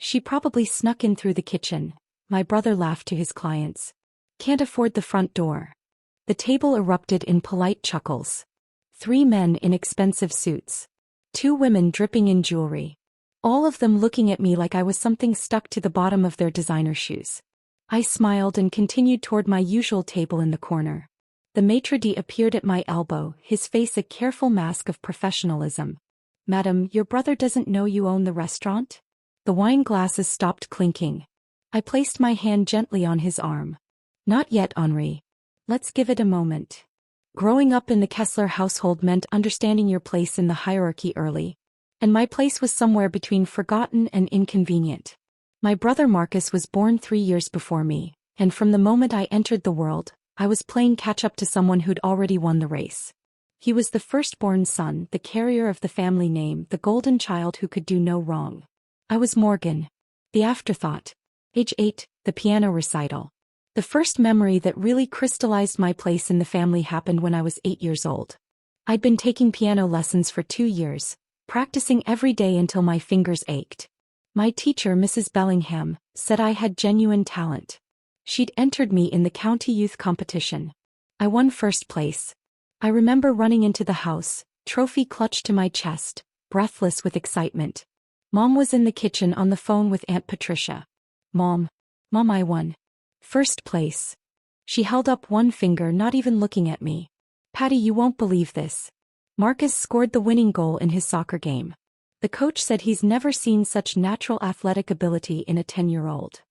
She probably snuck in through the kitchen, my brother laughed to his clients. Can't afford the front door. The table erupted in polite chuckles. 3 men in expensive suits. 2 women dripping in jewelry. All of them looking at me like I was something stuck to the bottom of their designer shoes. I smiled and continued toward my usual table in the corner. The maître appeared at my elbow, his face a careful mask of professionalism. Madam, your brother doesn't know you own the restaurant? The wine glasses stopped clinking. I placed my hand gently on his arm. Not yet, Henri. Let's give it a moment. Growing up in the Kessler household meant understanding your place in the hierarchy early. And my place was somewhere between forgotten and inconvenient. My brother Marcus was born 3 years before me, and from the moment I entered the world, I was playing catch-up to someone who'd already won the race. He was the firstborn son, the carrier of the family name, the golden child who could do no wrong. I was Morgan. The afterthought. Age 8, the piano recital. The first memory that really crystallized my place in the family happened when I was 8 years old. I'd been taking piano lessons for 2 years, practicing every day until my fingers ached. My teacher, Mrs. Bellingham, said I had genuine talent. She'd entered me in the county youth competition. I won first place. I remember running into the house, trophy clutched to my chest, breathless with excitement. Mom was in the kitchen on the phone with Aunt Patricia. Mom, I won. First place. She held up one finger, not even looking at me. Patty, you won't believe this. Marcus scored the winning goal in his soccer game. The coach said he's never seen such natural athletic ability in a 10-year-old.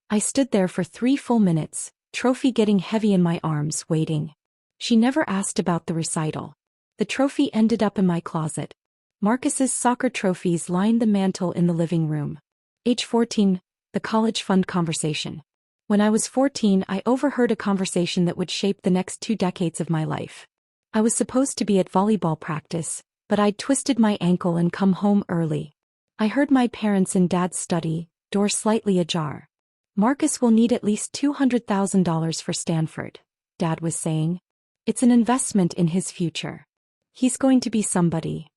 I stood there for 3 full minutes, trophy getting heavy in my arms, waiting. She never asked about the recital. The trophy ended up in my closet. Marcus's soccer trophies lined the mantel in the living room. Age 14, the college fund conversation. When I was 14, I overheard a conversation that would shape the next 2 decades of my life. I was supposed to be at volleyball practice, but I'd twisted my ankle and come home early. I heard my parents in Dad's study, door slightly ajar. Marcus will need at least $200,000 for Stanford, Dad was saying. It's an investment in his future. He's going to be somebody.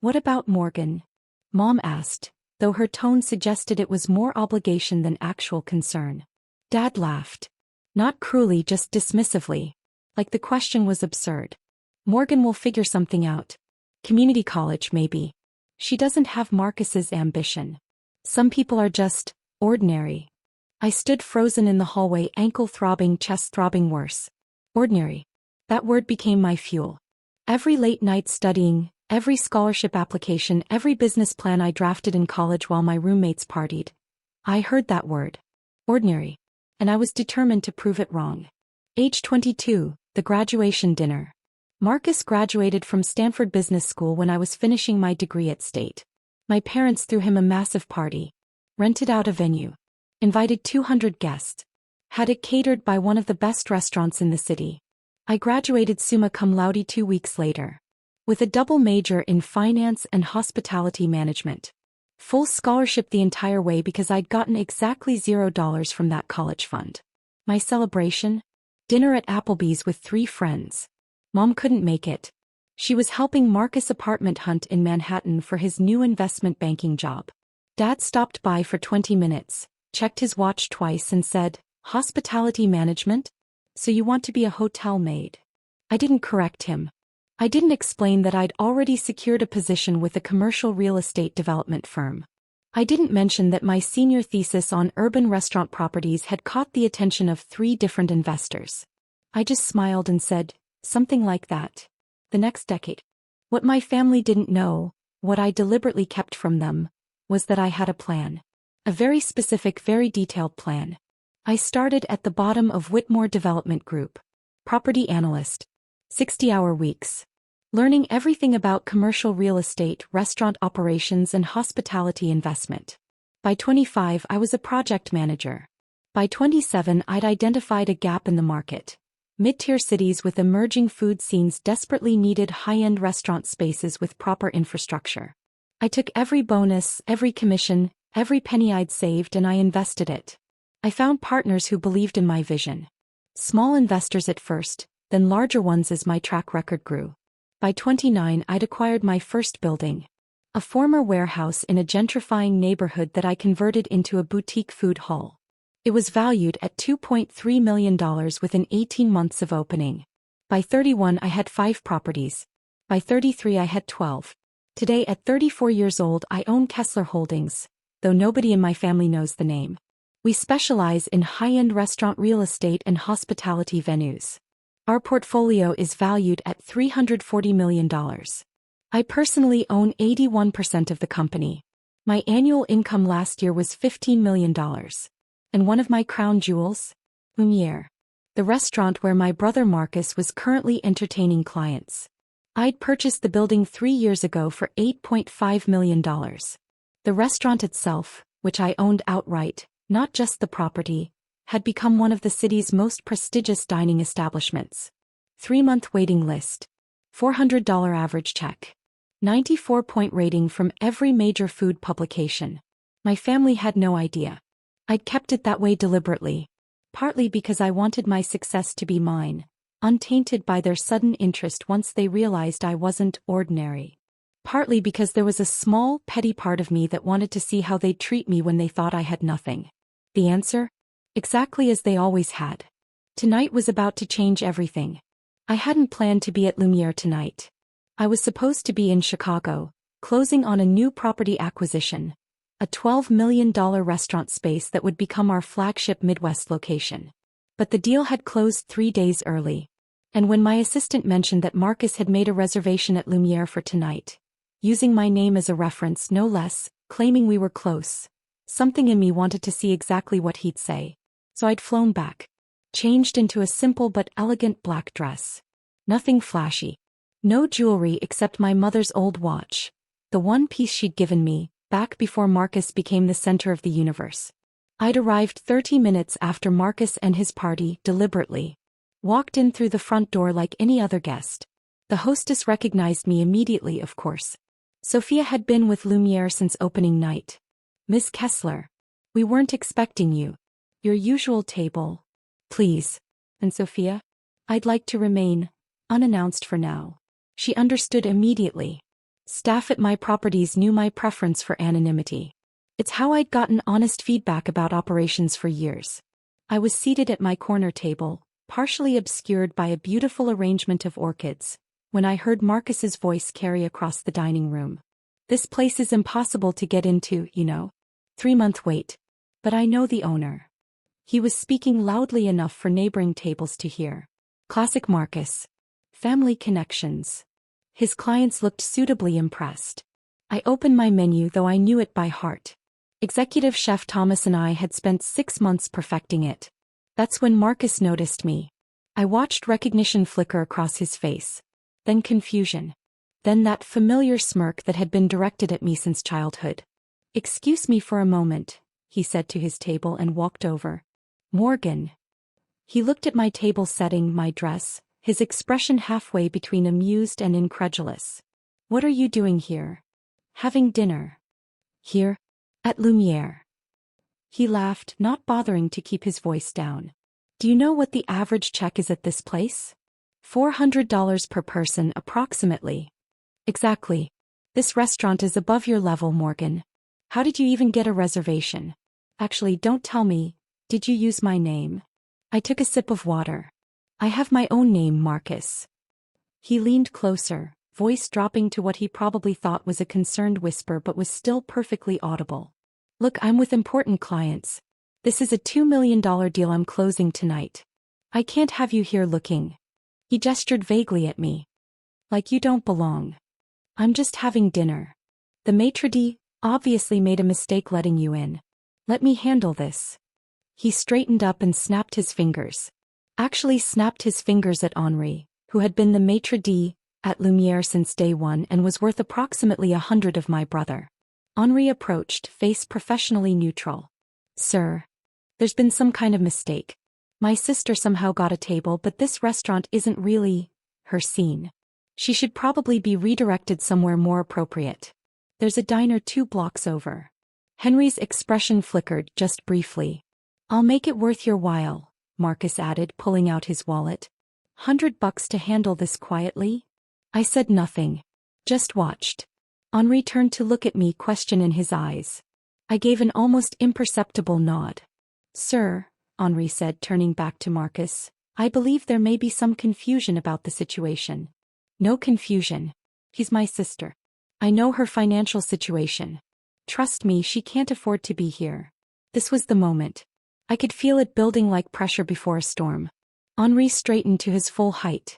What about Morgan? Mom asked, though her tone suggested it was more obligation than actual concern. Dad laughed. Not cruelly, just dismissively. Like the question was absurd. Morgan will figure something out. Community college, maybe. She doesn't have Marcus's ambition. Some people are just ordinary. I stood frozen in the hallway, ankle throbbing, chest throbbing worse. Ordinary. That word became my fuel. Every late night studying, every scholarship application, every business plan I drafted in college while my roommates partied. I heard that word. Ordinary. And I was determined to prove it wrong. Age 22, the graduation dinner. Marcus graduated from Stanford Business School when I was finishing my degree at State. My parents threw him a massive party. Rented out a venue. Invited 200 guests. Had it catered by one of the best restaurants in the city. I graduated summa cum laude 2 weeks later. With a double major in finance and hospitality management. Full scholarship the entire way because I'd gotten exactly $0 from that college fund. My celebration? Dinner at Applebee's with 3 friends. Mom couldn't make it. She was helping Marcus apartment hunt in Manhattan for his new investment banking job. Dad stopped by for 20 minutes, checked his watch twice and said, "Hospitality management? So you want to be a hotel maid?" I didn't correct him. I didn't explain that I'd already secured a position with a commercial real estate development firm. I didn't mention that my senior thesis on urban restaurant properties had caught the attention of 3 different investors. I just smiled and said, something like that. The next decade. What my family didn't know, what I deliberately kept from them, was that I had a plan. A very specific, very detailed plan. I started at the bottom of Whitmore Development Group. Property analyst. 60-hour weeks. Learning everything about commercial real estate, restaurant operations and hospitality investment. By 25 I was a project manager. By 27 I'd identified a gap in the market. Mid-tier cities with emerging food scenes desperately needed high-end restaurant spaces with proper infrastructure. I took every bonus, every commission, every penny I'd saved and I invested it. I found partners who believed in my vision. Small investors at first, then larger ones as my track record grew. By 29 I'd acquired my first building. a former warehouse in a gentrifying neighborhood that I converted into a boutique food hall. It was valued at $2.3 million within 18 months of opening. By 31 I had 5 properties. By 33 I had 12. Today at 34 years old I own Kessler Holdings, though nobody in my family knows the name. We specialize in high-end restaurant real estate and hospitality venues. Our portfolio is valued at $340 million. I personally own 81% of the company. My annual income last year was $15 million. And one of my crown jewels? Lumiere. The restaurant where my brother Marcus was currently entertaining clients. I'd purchased the building 3 years ago for $8.5 million. The restaurant itself, which I owned outright, not just the property, had become one of the city's most prestigious dining establishments. 3-month waiting list. $400 average check. 94-point rating from every major food publication. My family had no idea. I'd kept it that way deliberately. Partly because I wanted my success to be mine, untainted by their sudden interest once they realized I wasn't ordinary. Partly because there was a small, petty part of me that wanted to see how they'd treat me when they thought I had nothing. The answer? Exactly as they always had. Tonight was about to change everything. I hadn't planned to be at Lumiere tonight. I was supposed to be in Chicago, closing on a new property acquisition, a $12 million restaurant space that would become our flagship Midwest location. But the deal had closed 3 days early. And when my assistant mentioned that Marcus had made a reservation at Lumiere for tonight, using my name as a reference no less, claiming we were close, something in me wanted to see exactly what he'd say. So I'd flown back. Changed into a simple but elegant black dress. Nothing flashy. No jewelry except my mother's old watch, the one piece she'd given me, back before Marcus became the center of the universe. I'd arrived 30 minutes after Marcus and his party deliberately walked in through the front door like any other guest. The hostess recognized me immediately, of course. Sophia had been with Lumiere since opening night. Miss Kessler. We weren't expecting you. Your usual table. Please. And Sophia? I'd like to remain unannounced for now. She understood immediately. Staff at my properties knew my preference for anonymity. It's how I'd gotten honest feedback about operations for years. I was seated at my corner table, partially obscured by a beautiful arrangement of orchids, when I heard Marcus's voice carry across the dining room. This place is impossible to get into, you know. 3-month wait. But I know the owner. He was speaking loudly enough for neighboring tables to hear. Classic Marcus. Family connections. His clients looked suitably impressed. I opened my menu, though I knew it by heart. Executive Chef Thomas and I had spent 6 months perfecting it. That's when Marcus noticed me. I watched recognition flicker across his face. Then confusion. Then that familiar smirk that had been directed at me since childhood. "Excuse me for a moment," he said to his table and walked over. "Morgan." He looked at my table setting, my dress, his expression halfway between amused and incredulous. "What are you doing here?" "Having dinner." "Here? At Lumiere?" He laughed, not bothering to keep his voice down. "Do you know what the average check is at this place? $400 per person approximately." "Exactly. This restaurant is above your level, Morgan. How did you even get a reservation? Actually, don't tell me, did you use my name?" I took a sip of water. "I have my own name, Marcus." He leaned closer, voice dropping to what he probably thought was a concerned whisper but was still perfectly audible. "Look, I'm with important clients. This is a $2 million deal I'm closing tonight. I can't have you here looking." He gestured vaguely at me. "Like you don't belong. I'm just having dinner. The maître obviously made a mistake letting you in. Let me handle this." He straightened up and snapped his fingers. Actually snapped his fingers at Henri, who had been the maître at Lumiere since day one and was worth approximately 100 of my brother. Henri approached, face professionally neutral. "Sir, there's been some kind of mistake. My sister somehow got a table, but this restaurant isn't really her scene. She should probably be redirected somewhere more appropriate. There's a diner 2 blocks over." Henri's expression flickered just briefly. "I'll make it worth your while," Marcus added, pulling out his wallet. $100 to handle this quietly?" I said nothing. Just watched. Henri turned to look at me, question in his eyes. I gave an almost imperceptible nod. Sir, Henri said, turning back to Marcus, I believe there may be some confusion about the situation. No confusion. She's my sister. I know her financial situation. Trust me, she can't afford to be here. This was the moment. I could feel it building like pressure before a storm. Henri straightened to his full height.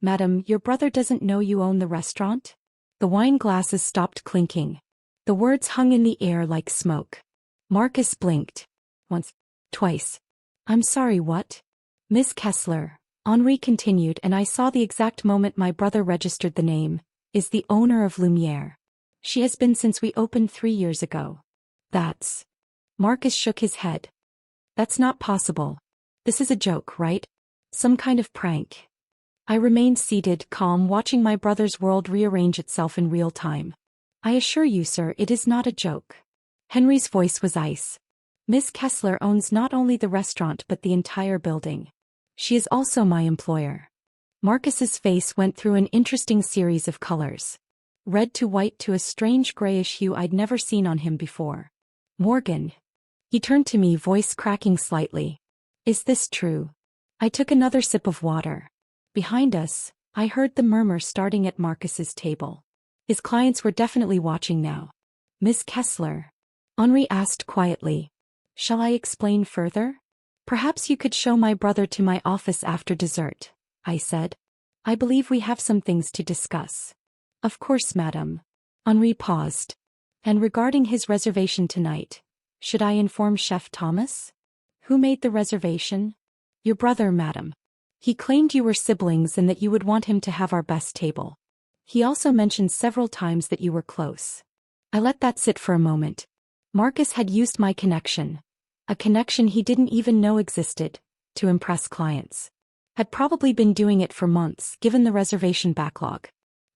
Madam, your brother doesn't know you own the restaurant? The wine glasses stopped clinking. The words hung in the air like smoke. Marcus blinked. Once. Twice. I'm sorry, what? Miss Kessler, Henri continued, and I saw the exact moment my brother registered the name, is the owner of Lumiere. She has been since we opened 3 years ago. That's... Marcus shook his head. That's not possible. This is a joke, right? Some kind of prank. I remained seated, calm, watching my brother's world rearrange itself in real time. I assure you, sir, it is not a joke. Henri's voice was ice. Miss Kessler owns not only the restaurant but the entire building. She is also my employer. Marcus's face went through an interesting series of colors. Red to white to a strange grayish hue I'd never seen on him before. Morgan. He turned to me, voice cracking slightly. Is this true? I took another sip of water. Behind us, I heard the murmur starting at Marcus's table. His clients were definitely watching now. Miss Kessler, Henri asked quietly. Shall I explain further? Perhaps you could show my brother to my office after dessert, I said. I believe we have some things to discuss. Of course, madam. Henri paused. And regarding his reservation tonight, should I inform Chef Thomas? Who made the reservation? Your brother, madam. He claimed you were siblings and that you would want him to have our best table. He also mentioned several times that you were close. I let that sit for a moment. Marcus had used my connection, a connection he didn't even know existed, to impress clients. Had probably been doing it for months, given the reservation backlog.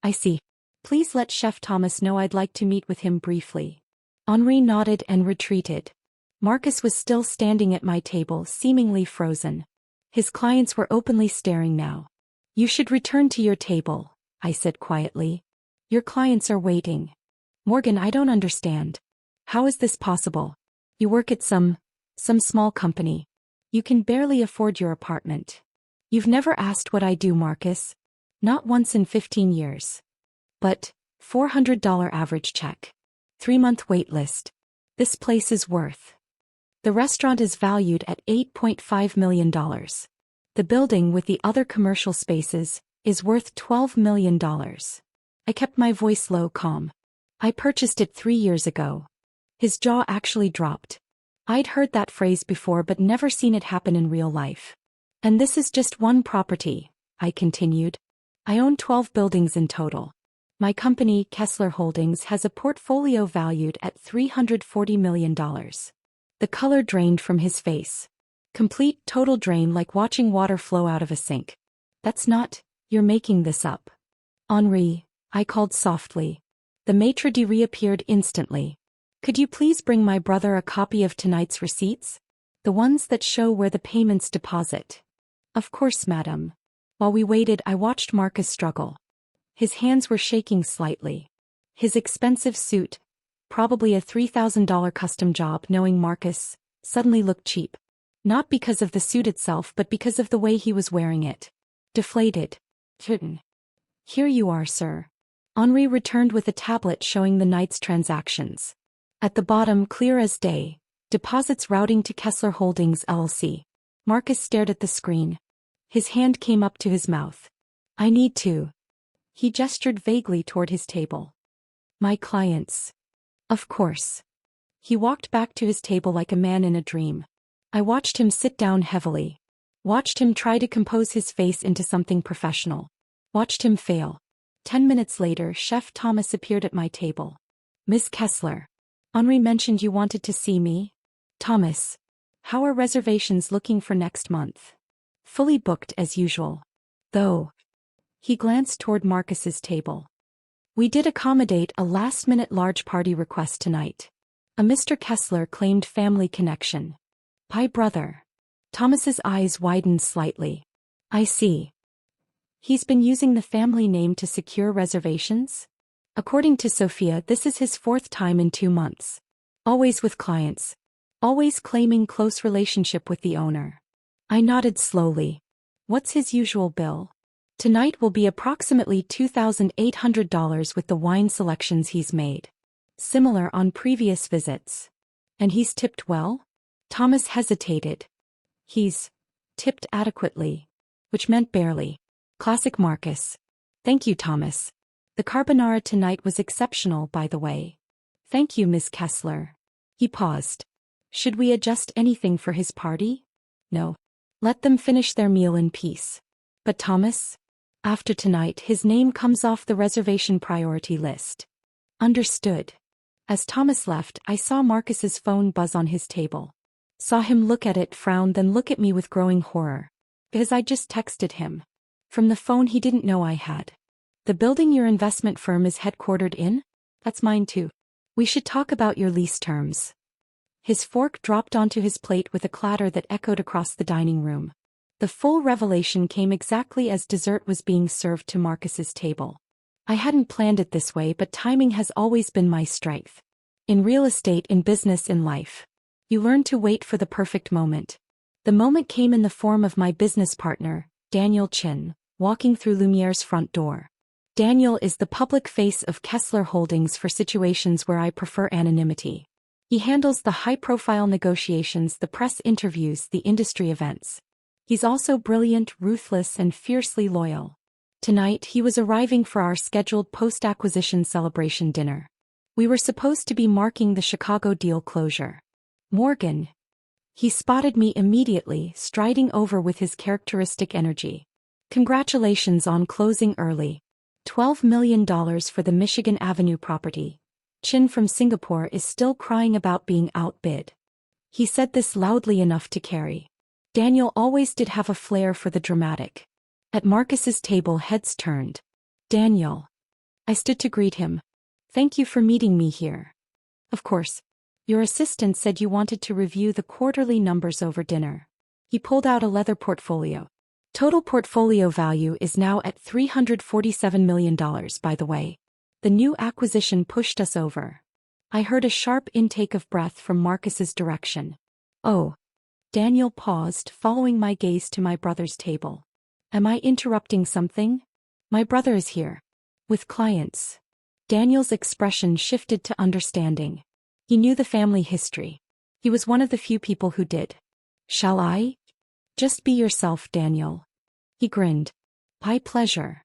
I see. Please let Chef Thomas know I'd like to meet with him briefly. Henri nodded and retreated. Marcus was still standing at my table, seemingly frozen. His clients were openly staring now. You should return to your table, I said quietly. Your clients are waiting. Morgan, I don't understand. How is this possible? You work at some small company. You can barely afford your apartment. You've never asked what I do, Marcus. Not once in 15 years. But, $400 average check. 3-month wait list. This place is worth. The restaurant is valued at $8.5 million. The building with the other commercial spaces is worth $12 million. I kept my voice low, calm. I purchased it 3 years ago. His jaw actually dropped. I'd heard that phrase before but never seen it happen in real life. And this is just one property, I continued. I own 12 buildings in total. My company, Kessler Holdings, has a portfolio valued at $340 million. The color drained from his face. Complete, total drain, like watching water flow out of a sink. That's not, you're making this up. Henri, I called softly. The maître reappeared instantly. Could you please bring my brother a copy of tonight's receipts? The ones that show where the payments deposit. Of course, madam. While we waited, I watched Marcus struggle. His hands were shaking slightly. His expensive suit, probably a $3,000 custom job, knowing Marcus, suddenly looked cheap. Not because of the suit itself but because of the way he was wearing it. Deflated. Here you are, sir. Henri returned with a tablet showing the night's transactions. At the bottom, clear as day, deposits routing to Kessler Holdings LLC. Marcus stared at the screen. His hand came up to his mouth. I need to. He gestured vaguely toward his table. My clients. Of course. He walked back to his table like a man in a dream. I watched him sit down heavily. Watched him try to compose his face into something professional. Watched him fail. 10 minutes later, Chef Thomas appeared at my table. Miss Kessler. Henri mentioned you wanted to see me. Thomas. How are reservations looking for next month? Fully booked as usual. Though. He glanced toward Marcus's table. We did accommodate a last-minute large party request tonight. A Mr. Kessler claimed family connection. My brother. Thomas's eyes widened slightly. I see. He's been using the family name to secure reservations? According to Sophia, this is his 4th time in 2 months. Always with clients. Always claiming close relationship with the owner. I nodded slowly. What's his usual bill? Tonight will be approximately $2,800 with the wine selections he's made. Similar on previous visits. And he's tipped well? Thomas hesitated. He's tipped adequately. Which meant barely. Classic Marcus. Thank you, Thomas. The carbonara tonight was exceptional, by the way. Thank you, Miss Kessler. He paused. Should we adjust anything for his party? No. Let them finish their meal in peace. But Thomas? After tonight, his name comes off the reservation priority list. Understood. As Thomas left, I saw Marcus's phone buzz on his table. Saw him look at it, frown, then look at me with growing horror. Because I just texted him. From the phone he didn't know I had. The building your investment firm is headquartered in? That's mine too. We should talk about your lease terms. His fork dropped onto his plate with a clatter that echoed across the dining room. The full revelation came exactly as dessert was being served to Marcus's table. I hadn't planned it this way, but timing has always been my strength. In real estate, in business, in life. You learn to wait for the perfect moment. The moment came in the form of my business partner, Daniel Chin, walking through Lumiere's front door. Daniel is the public face of Kessler Holdings for situations where I prefer anonymity. He handles the high-profile negotiations, the press interviews, the industry events. He's also brilliant, ruthless, and fiercely loyal. Tonight, he was arriving for our scheduled post-acquisition celebration dinner. We were supposed to be marking the Chicago deal closure. Morgan. He spotted me immediately, striding over with his characteristic energy. Congratulations on closing early. $12 million for the Michigan Avenue property. Chin from Singapore is still crying about being outbid. He said this loudly enough to carry. Daniel always did have a flair for the dramatic. At Marcus's table, heads turned. Daniel. I stood to greet him. Thank you for meeting me here. Of course. Your assistant said you wanted to review the quarterly numbers over dinner. He pulled out a leather portfolio. Total portfolio value is now at $347 million, by the way. The new acquisition pushed us over. I heard a sharp intake of breath from Marcus's direction. Oh. Daniel paused, following my gaze to my brother's table. Am I interrupting something? My brother is here. With clients. Daniel's expression shifted to understanding. He knew the family history. He was one of the few people who did. Shall I? Just be yourself, Daniel. He grinned. My pleasure.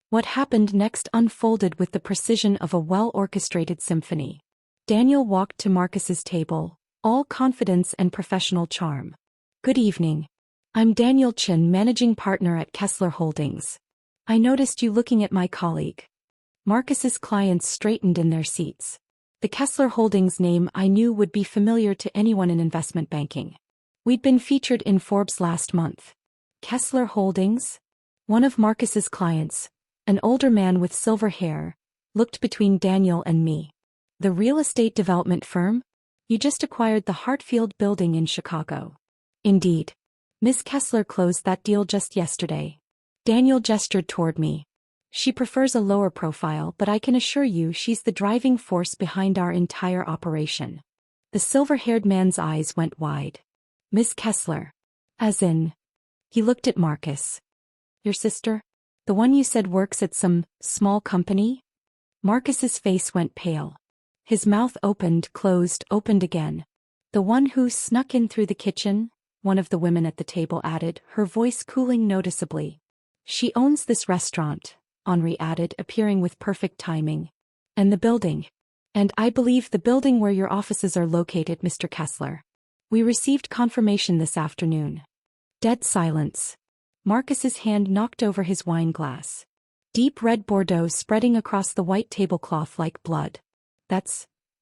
What happened next unfolded with the precision of a well-orchestrated symphony. Daniel walked to Marcus's table, all confidence and professional charm. Good evening. I'm Daniel Chin, managing partner at Kessler Holdings. I noticed you looking at my colleague. Marcus's clients straightened in their seats. The Kessler Holdings name I knew would be familiar to anyone in investment banking. We'd been featured in Forbes last month. Kessler Holdings? One of Marcus's clients, an older man with silver hair, looked between Daniel and me. The real estate development firm? You just acquired the Hartfield building in Chicago. Indeed. Miss Kessler closed that deal just yesterday. Daniel gestured toward me. She prefers a lower profile, but I can assure you she's the driving force behind our entire operation. The silver-haired man's eyes went wide. Miss Kessler. As in. He looked at Marcus. Your sister? The one you said works at some small company? Marcus's face went pale. His mouth opened, closed, opened again. The one who snuck in through the kitchen? One of the women at the table added, her voice cooling noticeably. She owns this restaurant, Henri added, appearing with perfect timing. And the building. And I believe the building where your offices are located, Mr. Kessler. We received confirmation this afternoon. Dead silence. Marcus's hand knocked over his wine glass. Deep red Bordeaux spreading across the white tablecloth like blood.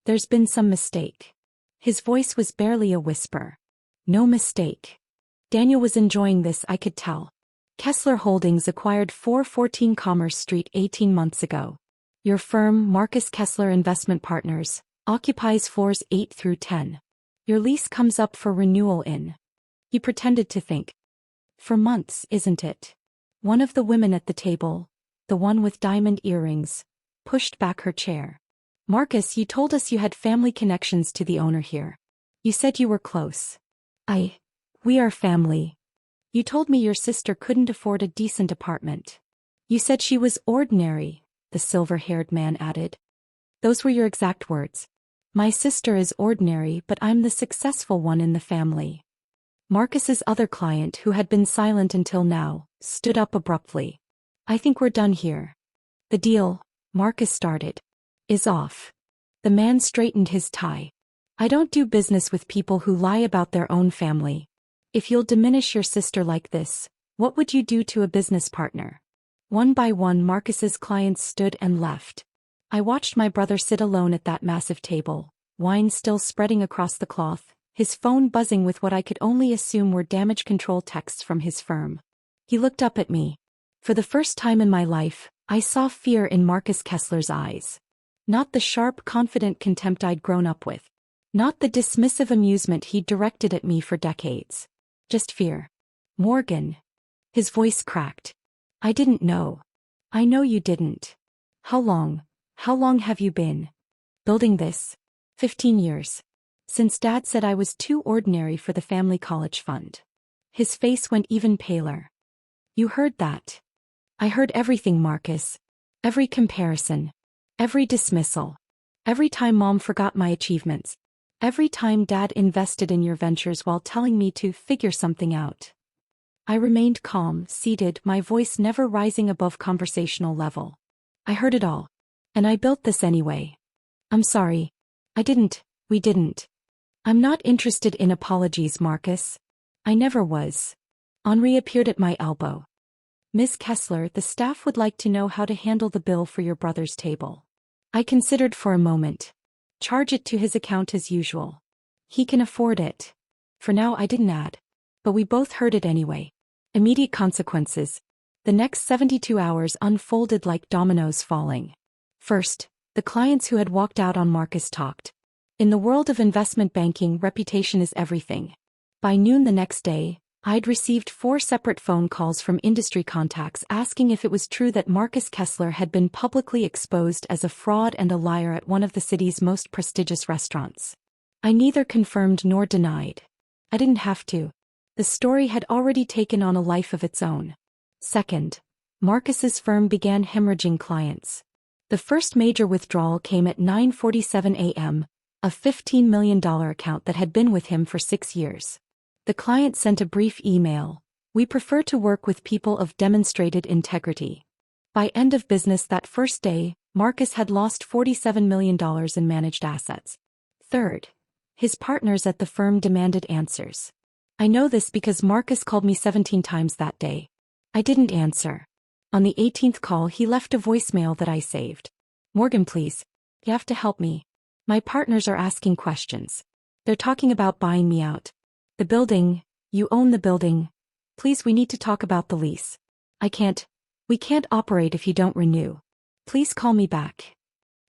There's been some mistake. His voice was barely a whisper. No mistake. Daniel was enjoying this, I could tell. Kessler Holdings acquired 414 Commerce Street 18 months ago. Your firm, Marcus Kessler Investment Partners, occupies floors 8 through 10. Your lease comes up for renewal in. He pretended to think. For months, isn't it? One of the women at the table, the one with diamond earrings, pushed back her chair. Marcus, you told us you had family connections to the owner here. You said you were close. We are family. You told me your sister couldn't afford a decent apartment. You said she was ordinary, the silver-haired man added. Those were your exact words. My sister is ordinary, but I'm the successful one in the family. Marcus's other client, who had been silent until now, stood up abruptly. I think we're done here. The deal, Marcus started, is off. The man straightened his tie. I don't do business with people who lie about their own family. If you'll diminish your sister like this, what would you do to a business partner? One by one, Marcus's clients stood and left. I watched my brother sit alone at that massive table, wine still spreading across the cloth, his phone buzzing with what I could only assume were damage control texts from his firm. He looked up at me. For the first time in my life, I saw fear in Marcus Kessler's eyes. Not the sharp, confident contempt I'd grown up with. Not the dismissive amusement he'd directed at me for decades. Just fear. Morgan. His voice cracked. I didn't know. I know you didn't. How long have you been building this? 15 years. Since Dad said I was too ordinary for the family college fund. His face went even paler. You heard that? I heard everything, Marcus. Every comparison. Every dismissal. Every time Mom forgot my achievements. Every time Dad invested in your ventures while telling me to figure something out. I remained calm, seated, my voice never rising above conversational level. I heard it all. And I built this anyway. I'm sorry. We didn't. I'm not interested in apologies, Marcus. I never was. Henri appeared at my elbow. Miss Kessler, the staff would like to know how to handle the bill for your brother's table. I considered for a moment. Charge it to his account as usual. He can afford it. For now, I didn't add. But we both heard it anyway. Immediate consequences. The next 72 hours unfolded like dominoes falling. First, the clients who had walked out on Marcus talked. In the world of investment banking, reputation is everything. By noon the next day, I'd received 4 separate phone calls from industry contacts asking if it was true that Marcus Kessler had been publicly exposed as a fraud and a liar at one of the city's most prestigious restaurants. I neither confirmed nor denied. I didn't have to. The story had already taken on a life of its own. Second, Marcus's firm began hemorrhaging clients. The first major withdrawal came at 9:47 a.m., a $15 million account that had been with him for 6 years. The client sent a brief email. We prefer to work with people of demonstrated integrity. By end of business that first day, Marcus had lost $47 million in managed assets. Third, his partners at the firm demanded answers. I know this because Marcus called me 17 times that day. I didn't answer. On the 18th call, he left a voicemail that I saved. Morgan, please. You have to help me. My partners are asking questions. They're talking about buying me out. The building, you own the building. Please, we need to talk about the lease. We can't operate if you don't renew. Please call me back.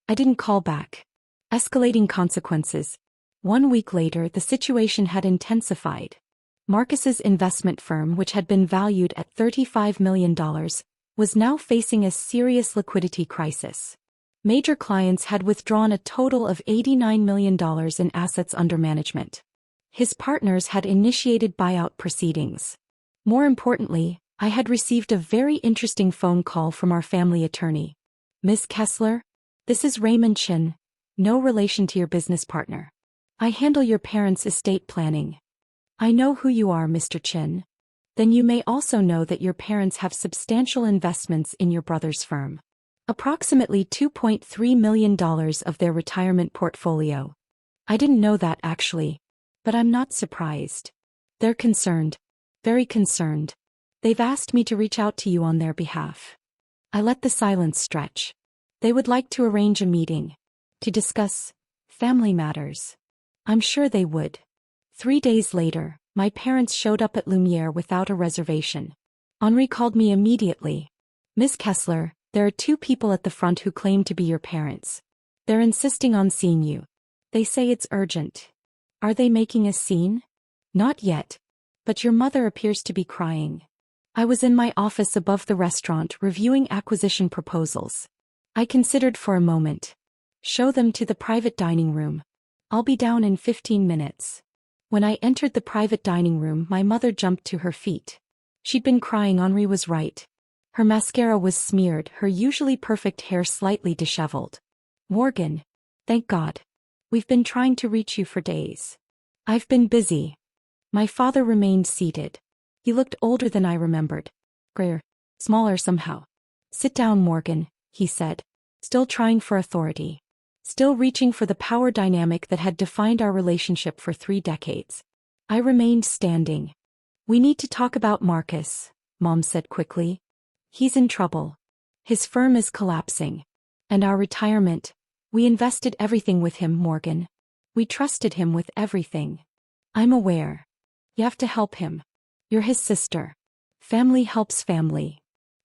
I didn't call back. Escalating consequences. 1 week later, the situation had intensified. Marcus's investment firm, which had been valued at $35 million, was now facing a serious liquidity crisis. Major clients had withdrawn a total of $89 million in assets under management. His partners had initiated buyout proceedings. More importantly, I had received a very interesting phone call from our family attorney. Miss Kessler, this is Raymond Chin, no relation to your business partner. I handle your parents' estate planning. I know who you are, Mr. Chin. Then you may also know that your parents have substantial investments in your brother's firm. Approximately $2.3 million of their retirement portfolio. I didn't know that actually. But I'm not surprised. They're concerned. Very concerned. They've asked me to reach out to you on their behalf. I let the silence stretch. They would like to arrange a meeting. To discuss family matters. I'm sure they would. 3 days later, my parents showed up at Lumiere without a reservation. Henri called me immediately. Miss Kessler, there are 2 people at the front who claim to be your parents. They're insisting on seeing you. They say it's urgent. Are they making a scene? Not yet. But your mother appears to be crying. I was in my office above the restaurant reviewing acquisition proposals. I considered for a moment. Show them to the private dining room. I'll be down in 15 minutes. When I entered the private dining room, my mother jumped to her feet. She'd been crying. Henri was right. Her mascara was smeared, her usually perfect hair slightly disheveled. Morgan. Thank God. We've been trying to reach you for days. I've been busy. My father remained seated. He looked older than I remembered. Grayer. Smaller somehow. Sit down, Morgan, he said. Still trying for authority. Still reaching for the power dynamic that had defined our relationship for 3 decades. I remained standing. We need to talk about Marcus, Mom said quickly. He's in trouble. His firm is collapsing. And our retirement. We invested everything with him, Morgan. We trusted him with everything. I'm aware. You have to help him. You're his sister. Family helps family.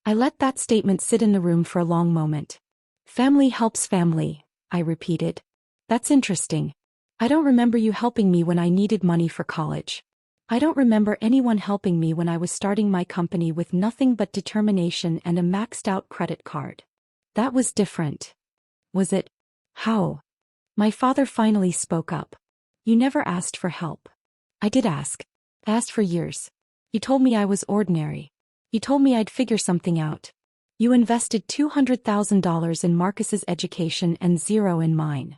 I let that statement sit in the room for a long moment. Family helps family, I repeated. That's interesting. I don't remember you helping me when I needed money for college. I don't remember anyone helping me when I was starting my company with nothing but determination and a maxed-out credit card. That was different. Was it? How? My father finally spoke up. You never asked for help. I did ask. I asked for years. You told me I was ordinary. You told me I'd figure something out. You invested $200,000 in Marcus's education and zero in mine.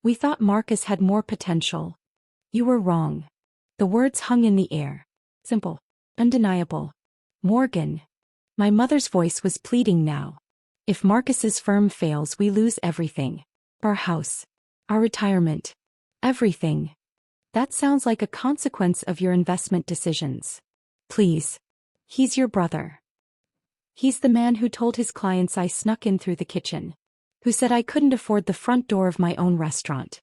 We thought Marcus had more potential. You were wrong. The words hung in the air. Simple. Undeniable. Morgan. My mother's voice was pleading now. If Marcus's firm fails, we lose everything. Our house. Our retirement. Everything. That sounds like a consequence of your investment decisions. Please. He's your brother. He's the man who told his clients I snuck in through the kitchen. Who said I couldn't afford the front door of my own restaurant.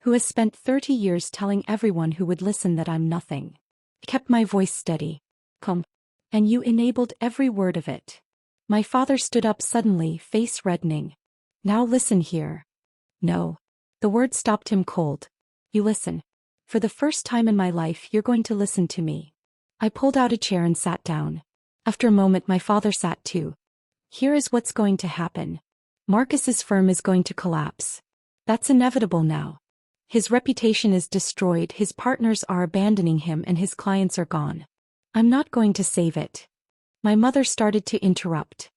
Who has spent 30 years telling everyone who would listen that I'm nothing. I kept my voice steady. Calm. And you enabled every word of it. My father stood up suddenly, face reddening. Now listen here. No. The word stopped him cold. You listen. For the first time in my life, you're going to listen to me. I pulled out a chair and sat down. After a moment, my father sat too. Here is what's going to happen. Marcus's firm is going to collapse. That's inevitable now. His reputation is destroyed, his partners are abandoning him, and his clients are gone. I'm not going to save it. My mother started to interrupt.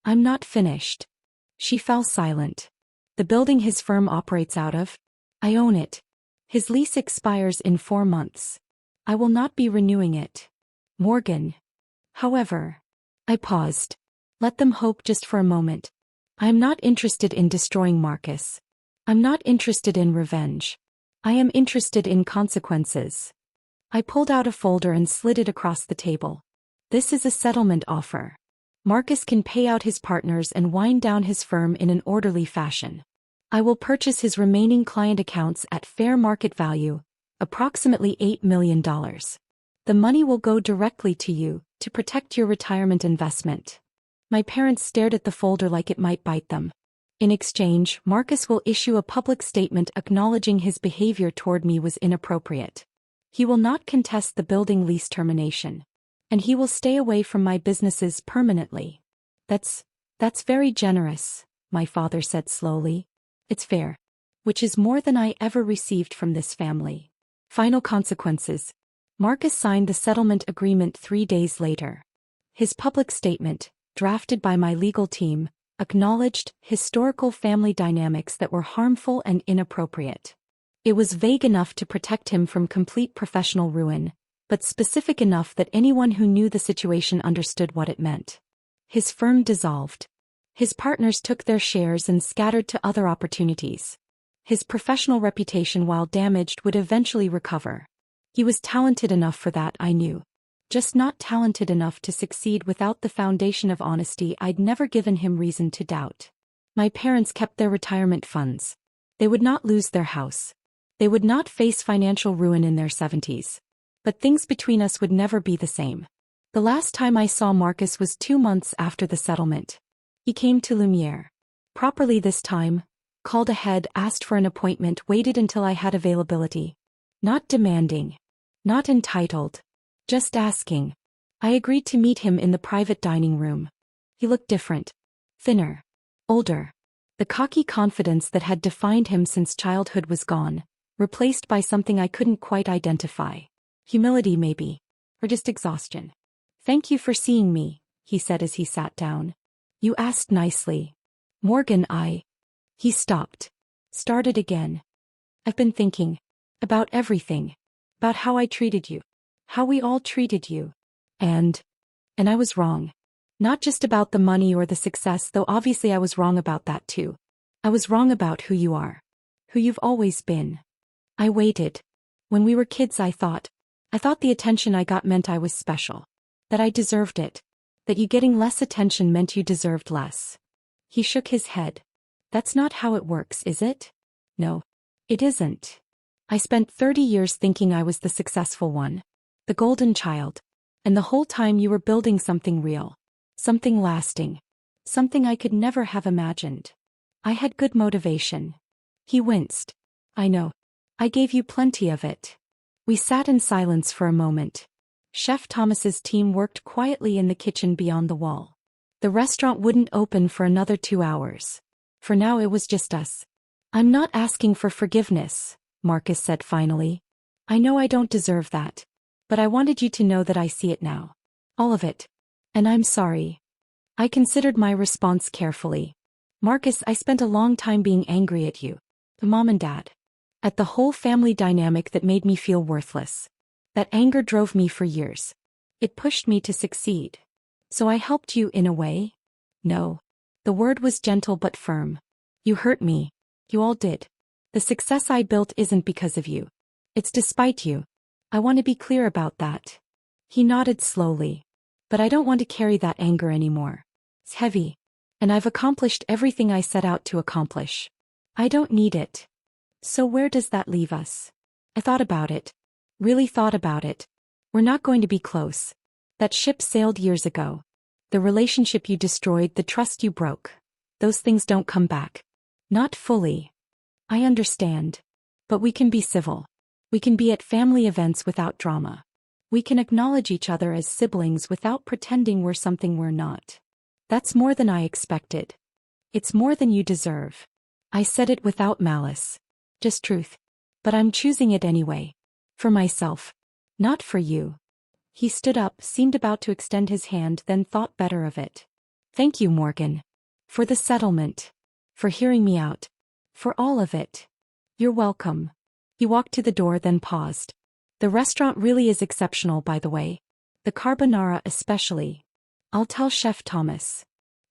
I'm not finished. She fell silent. The building his firm operates out of? I own it. His lease expires in 4 months. I will not be renewing it. Morgan. However. I paused. Let them hope just for a moment. I am not interested in destroying Marcus. I'm not interested in revenge. I am interested in consequences. I pulled out a folder and slid it across the table. This is a settlement offer. Marcus can pay out his partners and wind down his firm in an orderly fashion. I will purchase his remaining client accounts at fair market value, approximately $8 million. The money will go directly to you, to protect your retirement investment. My parents stared at the folder like it might bite them. In exchange, Marcus will issue a public statement acknowledging his behavior toward me was inappropriate. He will not contest the building lease termination. And he will stay away from my businesses permanently. That's very generous, my father said slowly. It's fair. Which is more than I ever received from this family. Final consequences. Marcus signed the settlement agreement 3 days later. His public statement, drafted by my legal team, acknowledged historical family dynamics that were harmful and inappropriate. It was vague enough to protect him from complete professional ruin, but specific enough that anyone who knew the situation understood what it meant. His firm dissolved. His partners took their shares and scattered to other opportunities. His professional reputation, while damaged, would eventually recover. He was talented enough for that, I knew. Just not talented enough to succeed without the foundation of honesty I'd never given him reason to doubt. My parents kept their retirement funds. They would not lose their house. They would not face financial ruin in their 70s. But things between us would never be the same. The last time I saw Marcus was 2 months after the settlement. He came to Lumiere. Properly this time, called ahead, asked for an appointment, waited until I had availability. Not demanding. Not entitled. Just asking. I agreed to meet him in the private dining room. He looked different. Thinner. Older. The cocky confidence that had defined him since childhood was gone, replaced by something I couldn't quite identify. Humility maybe. Or just exhaustion. "Thank you for seeing me," he said as he sat down. "You asked nicely. Morgan, I..." He stopped. Started again. "I've been thinking. About everything. About how I treated you. How we all treated you. And I was wrong. Not just about the money or the success, though obviously I was wrong about that too. I was wrong about who you are. Who you've always been. I waited. When we were kids I thought the attention I got meant I was special. That I deserved it. That you getting less attention meant you deserved less." He shook his head. "That's not how it works, is it?" "No. It isn't. I spent 30 years thinking I was the successful one. The golden child. And the whole time you were building something real. Something lasting. Something I could never have imagined. I had good motivation." He winced. "I know. I gave you plenty of it." We sat in silence for a moment. Chef Thomas's team worked quietly in the kitchen beyond the wall. The restaurant wouldn't open for another 2 hours. For now it was just us. "I'm not asking for forgiveness," Marcus said finally. "I know I don't deserve that. But I wanted you to know that I see it now. All of it. And I'm sorry." I considered my response carefully. "Marcus, I spent a long time being angry at you. Mom and Dad. At the whole family dynamic that made me feel worthless. That anger drove me for years. It pushed me to succeed. So I helped you in a way?" "No." The word was gentle but firm. "You hurt me. You all did. The success I built isn't because of you. It's despite you. I want to be clear about that." He nodded slowly. "But I don't want to carry that anger anymore. It's heavy. And I've accomplished everything I set out to accomplish. I don't need it. So where does that leave us?" I thought about it. Really thought about it. "We're not going to be close. That ship sailed years ago. The relationship you destroyed, the trust you broke. Those things don't come back. Not fully. I understand. But we can be civil. We can be at family events without drama. We can acknowledge each other as siblings without pretending we're something we're not. That's more than I expected. It's more than you deserve." I said it without malice. Just truth. But I'm choosing it anyway. For myself. Not for you. He stood up, seemed about to extend his hand, then thought better of it. "Thank you, Morgan. For the settlement. For hearing me out. For all of it. You're welcome." He walked to the door, then paused. "The restaurant really is exceptional, by the way. The carbonara especially. I'll tell Chef Thomas."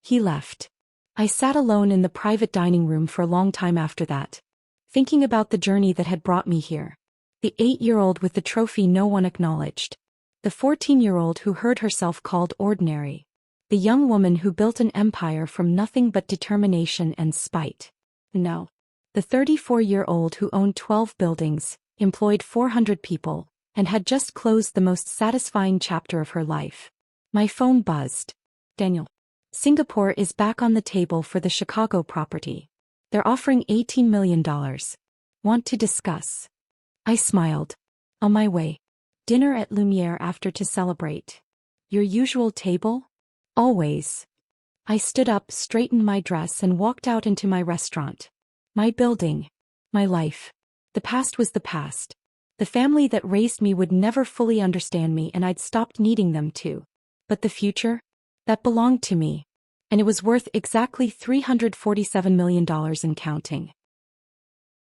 He left. I sat alone in the private dining room for a long time after that. Thinking about the journey that had brought me here. The 8-year-old with the trophy no one acknowledged. The 14-year-old who heard herself called ordinary. The young woman who built an empire from nothing but determination and spite. No. The 34-year-old who owned 12 buildings, employed 400 people, and had just closed the most satisfying chapter of her life. My phone buzzed. "Daniel. Singapore is back on the table for the Chicago property. They're offering $18 million. Want to discuss?" I smiled. "On my way. Dinner at Lumiere after to celebrate." "Your usual table?" "Always." I stood up, straightened my dress, and walked out into my restaurant. My building. My life. The past was the past. The family that raised me would never fully understand me, and I'd stopped needing them to. But the future? That belonged to me. And it was worth exactly $347 million and counting.